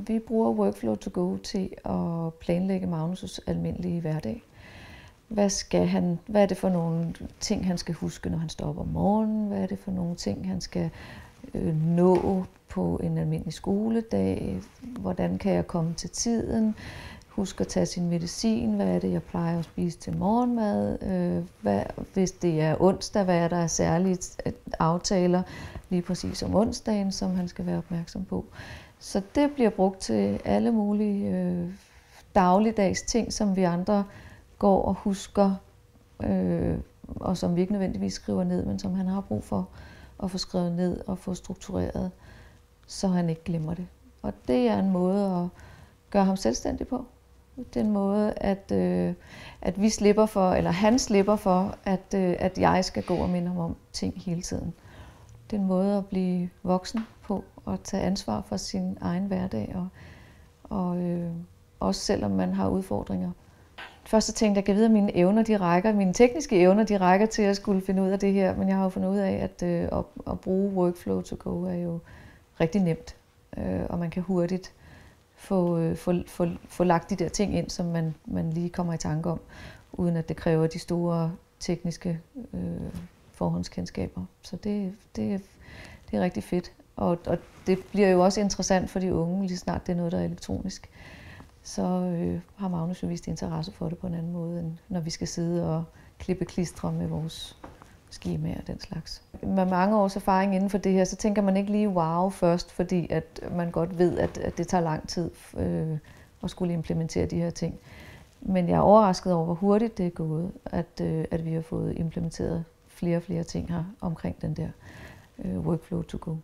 Vi bruger Workflow to Go til at planlægge Magnus' almindelige hverdag. Hvad er det for nogle ting, han skal huske, når han står op om morgenen? Hvad er det for nogle ting, han skal nå på en almindelig skoledag? Hvordan kan jeg komme til tiden? Husk at tage sin medicin. Hvad er det, jeg plejer at spise til morgenmad? Hvis det er onsdag, hvad er der særlige aftaler lige præcis om onsdagen, som han skal være opmærksom på? Så det bliver brugt til alle mulige dagligdags ting, som vi andre går og husker, og som vi ikke nødvendigvis skriver ned, men som han har brug for at få skrevet ned og få struktureret, så han ikke glemmer det. Og det er en måde at gøre ham selvstændig på. Det er en måde, at vi slipper for, eller han slipper for, at jeg skal gå og minde ham om ting hele tiden. Det er en måde at blive voksen på og tage ansvar for sin egen hverdag, og også selvom man har udfordringer. Først så tænkte jeg, at jeg ved, at mine tekniske evner, de rækker til at skulle finde ud af det her, men jeg har jo fundet ud af, at bruge Workflow to Go er jo rigtig nemt, og man kan hurtigt få lagt de der ting ind, som man lige kommer i tanke om, uden at det kræver de store tekniske forhåndskendskaber. Så det er rigtig fedt, og det bliver jo også interessant for de unge, lige snart det er noget, der er elektronisk. Så har Magnus jo vist interesse for det på en anden måde, end når vi skal sidde og klippe klistre med vores skemaer og den slags. Med mange års erfaring inden for det her, så tænker man ikke lige wow først, fordi at man godt ved, at det tager lang tid at skulle implementere de her ting. Men jeg er overrasket over, hvor hurtigt det er gået, at vi har fået implementeret flere og flere ting her omkring den der Workflow to Go.